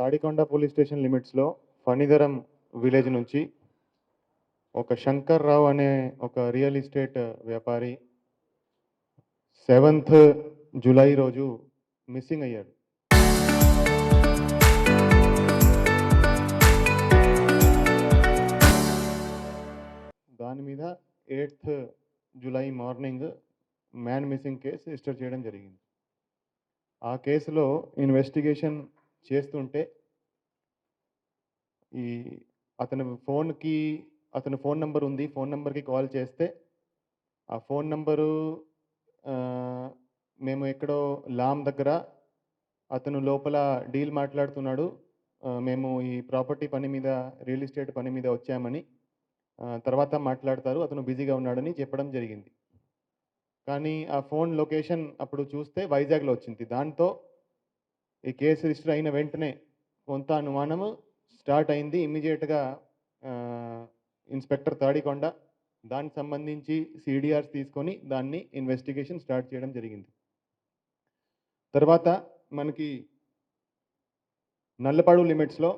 Tadikonda police station లిమిట్స్‌లో ఫణిధరం village నుంచి ఒక శంకర్‌రావు అనే ఒక రియల్ ఎస్టేట్ వ్యాపారి 7th జులై రోజు మిస్సింగ్ అయ్యాడు. దాని మీద 8th July morning man missing case register చేయడం జరిగింది. ఆ కేసులో ఇన్వెస్టిగేషన్ చేస్తుంటే ఈ అతని ఫోన్ నంబర్ ఉంది. ఫోన్ నంబర్‌కి కాల్ చేస్తే ఆ ఫోన్ నంబరు మేము ఎక్కడో లామ్ దగ్గర అతను లోపల డీల్ మాట్లాడుతున్నాడు. మేము ఈ ప్రాపర్టీ పని మీద రియల్ ఎస్టేట్ పని మీద వచ్చామని తర్వాత మాట్లాడతారు. అతను బిజీగా ఉన్నాడని చెప్పడం జరిగింది. కానీ ఆ ఫోన్ లొకేషన్ అప్పుడు చూస్తే వైజాగ్‌లో వచ్చింది. దాంతో ఈ కేసు రిజిస్టర్ అయిన వెంటనే కొంత అనుమానము స్టార్ట్ అయింది. ఇమ్మీడియేట్‌గా ఇన్స్‌పెక్టర్ తాడికొండ దానికి సంబంధించి సీడీఆర్స్ తీసుకొని దాన్ని ఇన్వెస్టిగేషన్ స్టార్ట్ చేయడం జరిగింది. తర్వాత మనకి నల్లపాడు లిమిట్స్‌లో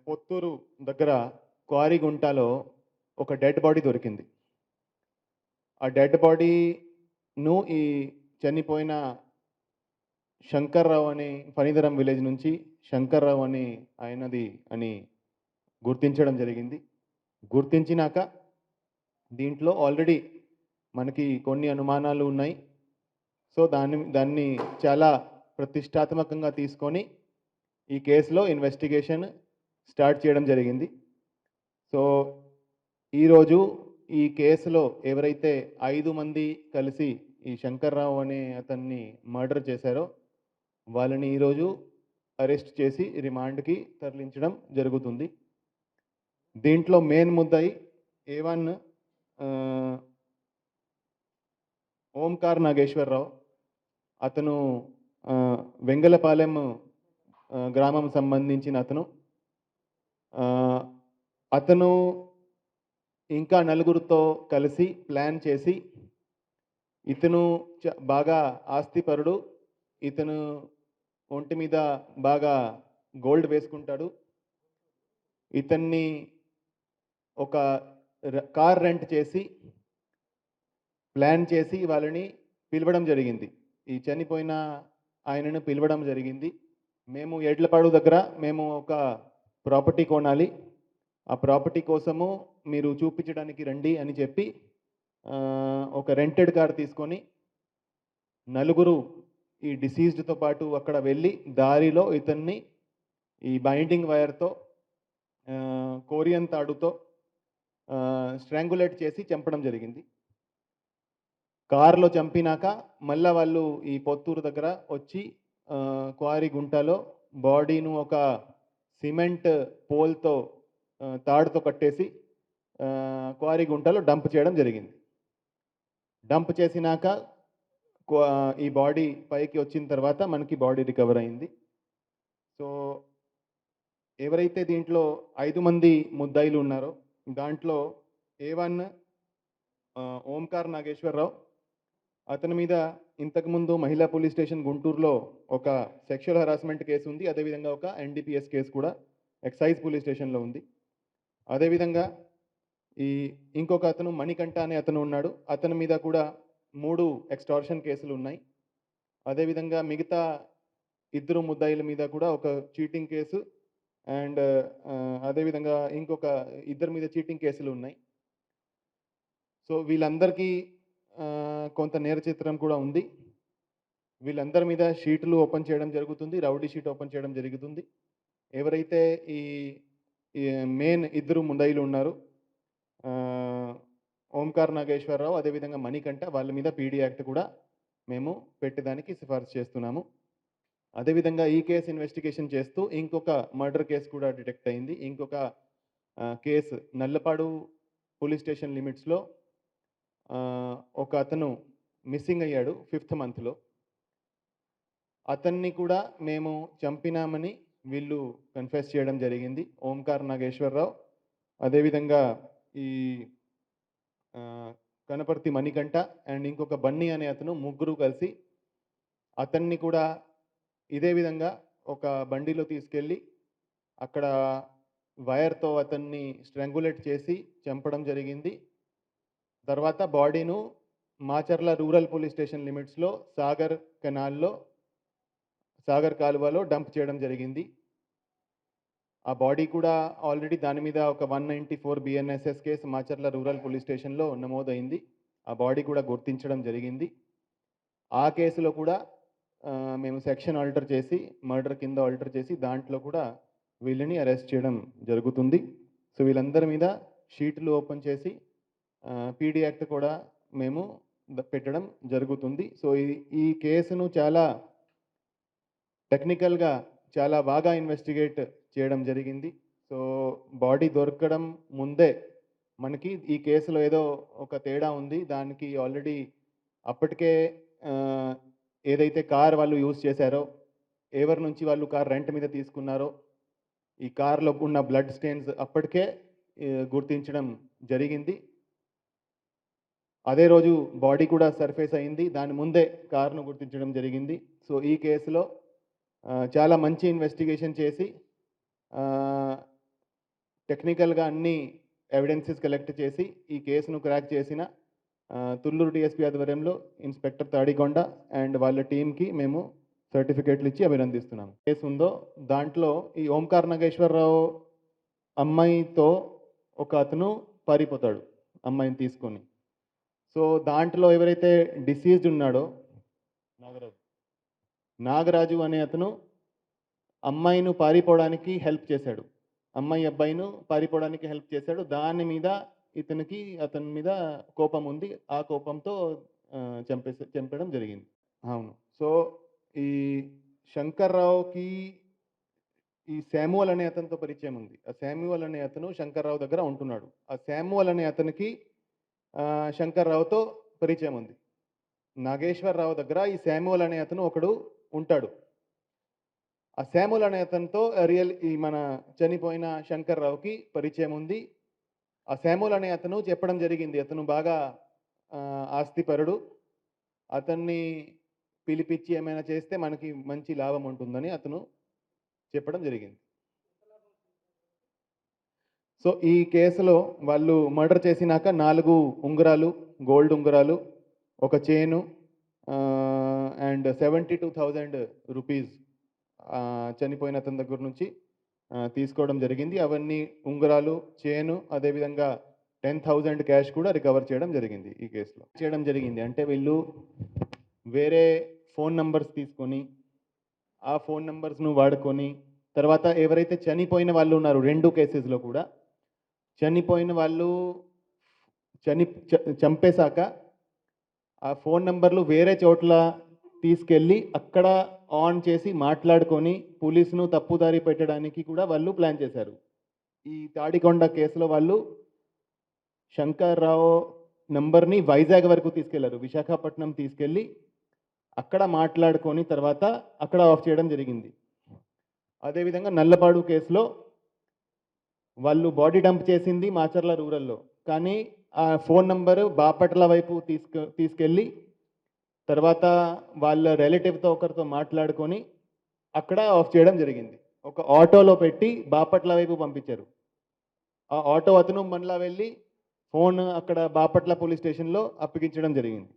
పొత్తూరు దగ్గర క్వారీగుంటలో ఒక డెడ్ బాడీ దొరికింది. ఆ డెడ్ బాడీను ఈ చనిపోయిన శంకర్‌రావు అనే ఫణిధరం విలేజ్ నుంచి శంకర్‌రావు అని ఆయనది అని గుర్తించడం జరిగింది. గుర్తించినాక దీంట్లో ఆల్రెడీ మనకి కొన్ని అనుమానాలు ఉన్నాయి. సో దాన్ని చాలా ప్రతిష్టాత్మకంగా తీసుకొని ఈ కేసులో ఇన్వెస్టిగేషన్ స్టార్ట్ చేయడం జరిగింది. సో ఈరోజు ఈ కేసులో ఎవరైతే 5 మంది కలిసి ఈ శంకర్‌రావు అనే అతన్ని మర్డర్ చేశారో వాళ్ళని ఈరోజు అరెస్ట్ చేసి రిమాండ్‌కి తరలించడం జరుగుతుంది. దీంట్లో మెయిన్ ముద్దాయి A1 ఓంకార్ నాగేశ్వరరావు. అతను వెంగళపాలెం గ్రామం సంబంధించిన అతను. అతను ఇంకా నలుగురితో కలిసి ప్లాన్ చేసి ఇతను బాగా ఆస్తిపరుడు. ఇతను ఒంటి మీద బాగా గోల్డ్ వేసుకుంటాడు. ఇతన్ని ఒక కార్ రెంట్ చేసి ప్లాన్ చేసి వాళ్ళని పిలవడం జరిగింది. ఈ చనిపోయిన ఆయనను పిలవడం జరిగింది. మేము ఎడ్లపాడు దగ్గర మేము ఒక ప్రాపర్టీ కొనాలి. ఆ ప్రాపర్టీ కోసము మీరు చూపించడానికి రండి అని చెప్పి ఒక రెంటెడ్ కార్ తీసుకొని నలుగురు ఈ డిసీజ్డ్‌తో పాటు అక్కడ వెళ్ళి దారిలో ఇతన్ని ఈ బైండింగ్ వైర్‌తో కోరియన్ తాడుతో స్ట్రాంగులేట్ చేసి చంపడం జరిగింది. కార్‌లో చంపినాక మళ్ళా వాళ్ళు ఈ పొత్తూరు దగ్గర వచ్చి క్వారీగుంటలో బాడీను ఒక సిమెంట్ పోల్‌తో తాడుతో కట్టేసి క్వారీగుంటలో డంప్ చేయడం జరిగింది. డంప్ చేసినాక ఈ బాడీ పైకి వచ్చిన తర్వాత మనకి బాడీ రికవర్ అయింది. సో ఎవరైతే దీంట్లో 5 మంది ముద్దాయిలు ఉన్నారో దాంట్లో A1 ఓంకార్ నాగేశ్వరరావు. అతని మీద ఇంతకుముందు మహిళా పోలీస్ స్టేషన్ గుంటూరులో ఒక సెక్షువల్ హరాస్మెంట్ కేసు ఉంది. అదేవిధంగా ఒక NDPS కేసు కూడా ఎక్సైజ్ పోలీస్ స్టేషన్లో ఉంది. అదేవిధంగా ఇంకొక అతను మణికంఠ అనే అతను ఉన్నాడు. అతని మీద కూడా 3 ఎక్స్టార్షన్ కేసులు ఉన్నాయి. అదేవిధంగా మిగతా 2 ముద్దాయిల మీద కూడా ఒక చీటింగ్ కేసు అండ్ అదేవిధంగా ఇంకొక 2 మీద చీటింగ్ కేసులు ఉన్నాయి. సో వీళ్ళందరికీ కొంత నేర చిత్రం కూడా ఉంది. వీళ్ళందరి మీద షీట్లు ఓపెన్ చేయడం జరుగుతుంది. రౌడీ షీట్ ఓపెన్ చేయడం జరుగుతుంది. ఎవరైతే ఈ మెయిన్ 2 ముద్దాయిలు ఉన్నారు ఓంకార్ నాగేశ్వరరావు అదేవిధంగా మణికంఠ వాళ్ళ మీద పీడీ యాక్ట్ కూడా మేము పెట్టడానికి సిఫార్సు చేస్తున్నాము. అదేవిధంగా ఈ కేసు ఇన్వెస్టిగేషన్ చేస్తూ ఇంకొక మర్డర్ కేసు కూడా డిటెక్ట్ అయింది. ఇంకొక కేసు నల్లపాడు పోలీస్ స్టేషన్ లిమిట్స్‌లో ఒక అతను మిస్సింగ్ అయ్యాడు 5th మంత్‌లో. అతన్ని కూడా మేము చంపినామని వీళ్ళు కన్ఫెస్ చేయడం జరిగింది. ఓంకార్ నాగేశ్వరరావు అదేవిధంగా ఈ కనపర్తి మణికంఠ అండ్ ఇంకొక బన్నీ అనే అతను ముగ్గురు కలిసి అతన్ని కూడా ఇదే విధంగా ఒక బండిలో తీసుకెళ్ళి అక్కడ వైర్‌తో అతన్ని స్ట్రాంగులేట్ చేసి చంపడం జరిగింది. తర్వాత బాడీను మాచర్ల రూరల్ పోలీస్ స్టేషన్ లిమిట్స్‌లో సాగర్ కాలువలో డంప్ చేయడం జరిగింది. ఆ బాడీ కూడా ఆల్రెడీ దాని మీద ఒక 194 BNSS case Macherla rural police స్టేషన్‌లో నమోదైంది. ఆ బాడీ కూడా గుర్తించడం జరిగింది. ఆ కేసులో కూడా మేము సెక్షన్ ఆల్టర్ చేసి మర్డర్ కింద ఆల్టర్ చేసి దాంట్లో కూడా వీళ్ళని అరెస్ట్ చేయడం జరుగుతుంది. సో, వీళ్ళందరి మీద షీట్లు ఓపెన్ చేసి పీడీ యాక్ట్ కూడా మేము పెట్టడం జరుగుతుంది. సో, ఈ కేసును చాలా టెక్నికల్‌గా చాలా బాగా ఇన్వెస్టిగేట్ చేయడం జరిగింది. సో, బాడీ దొరకడం ముందే మనకి ఈ కేసులో ఏదో ఒక తేడా ఉంది. దానికి ఆల్రెడీ అప్పటికే ఆహ్, ఏదైతే కార్ వాళ్ళు యూజ్ చేశారో, ఎవరి నుంచి వాళ్ళు కార్ రెంట్ మీద తీసుకున్నారో, ఈ కార్‌లో ఉన్న బ్లడ్ స్టెయిన్స్ అప్పటికే గుర్తించడం జరిగింది. అదే రోజు బాడీ కూడా సర్ఫేస్ అయింది. దాని ముందే కార్‌ను గుర్తించడం జరిగింది. సో, ఈ కేసులో చాలా మంచి ఇన్వెస్టిగేషన్ చేసి ఆహ్, టెక్నికల్‌గా అన్ని ఎవిడెన్సెస్ కలెక్ట్ చేసి ఈ కేసును క్రాక్ చేసిన తుళ్ళూరు డీఎస్పీ ఆధ్వర్యంలో ఇన్స్పెక్టర్ తాడికొండ అండ్ వాళ్ళ టీమ్‌కి మేము సర్టిఫికేట్లు ఇచ్చి అభినందిస్తున్నాం. కేసు ఉందో దాంట్లో ఈ ఓంకార్ నాగేశ్వరరావు అమ్మాయితో ఒక అతను పారిపోతాడు అమ్మాయిని తీసుకొని. సో, దాంట్లో ఎవరైతే డిసీజ్డ్ ఉన్నాడో నాగరాజు అనే అతను అమ్మాయిని పారిపోవడానికి హెల్ప్ చేశాడు. అమ్మాయి, అబ్బాయిను పారిపోవడానికి హెల్ప్ చేశాడు. దాని మీద అతని మీద కోపం ఉంది. ఆ కోపంతో చంపడం జరిగింది. అవును. సో, ఈ శంకర్‌రావుకి ఈ శామ్యూల్ అనే అతనితో పరిచయం ఉంది. ఆ శామ్యూల్ అనే అతను శంకర్‌రావు దగ్గర ఉంటున్నాడు. ఆ శామ్యూల్ అనే అతనికి శంకర్‌రావుతో పరిచయం ఉంది. నాగేశ్వరరావు దగ్గర ఈ శామ్యూల్ అనే అతను ఒకడు ఉంటాడు. ఆ శామ్యూల్ అనే అతనితో ఈ మన చనిపోయిన శంకర్‌రావుకి పరిచయం ఉంది. ఆ శామ్యూల్ అనే అతను చెప్పడం జరిగింది. అతను బాగా ఆస్తిపరుడు. అతన్ని పిలిపిచ్చి ఏమైనా చేస్తే మనకి మంచి లాభం ఉంటుందని అతను చెప్పడం జరిగింది. సో, ఈ కేసులో వాళ్ళు మర్డర్ చేసినాక 4 ఉంగరాలు, గోల్డ్ ఉంగరాలు, ఒక చైను అండ్ 72,000 రూపీస్ చనిపోయిన అతని దగ్గర నుంచి తీసుకోవడం జరిగింది. అవన్నీ ఉంగరాలు, చైను, అదేవిధంగా 10,000 క్యాష్ కూడా రికవర్ చేయడం జరిగింది ఈ కేసులో. చేయడం జరిగింది. అంటే వీళ్ళు వేరే ఫోన్ నంబర్స్ తీసుకొని, ఆ ఫోన్ నంబర్స్‌ను వాడుకొని, తర్వాత ఎవరైతే చనిపోయిన వాళ్ళు ఉన్నారు 2 కేసెస్‌లో కూడా, చనిపోయిన వాళ్ళు చంపేశాక ఆ ఫోన్ నంబర్లు వేరే చోట్ల తీసుకెళ్ళి అక్కడ ఆన్ చేసి మాట్లాడుకొని పోలీసును తప్పుదారి పెట్టడానికి కూడా వాళ్ళు ప్లాన్ చేశారు. ఈ తాడికొండ కేసులో వాళ్ళు శంకర్‌రావు నంబర్‌ని వైజాగ్ వరకు తీసుకెళ్లారు. విశాఖపట్నం తీసుకెళ్ళి అక్కడ మాట్లాడుకొని తర్వాత అక్కడ ఆఫ్ చేయడం జరిగింది. అదేవిధంగా నల్లపాడు కేసులో వాళ్ళు బాడీ డంప్ చేసింది మాచర్ల రూరల్‌లో. కానీ ఆ ఫోన్ నంబరు బాపట్ల వైపు తీసుకెళ్ళి తర్వాత వాళ్ళ రిలేటివ్‌తో ఒకరితో మాట్లాడుకొని అక్కడ ఆఫ్ చేయడం జరిగింది. ఒక ఆటోలో పెట్టి బాపట్ల వైపు పంపించారు. ఆ ఆటో అతను మళ్ళా వెళ్ళి ఫోన్ అక్కడ బాపట్ల పోలీస్ స్టేషన్‌లో అప్పగించడం జరిగింది.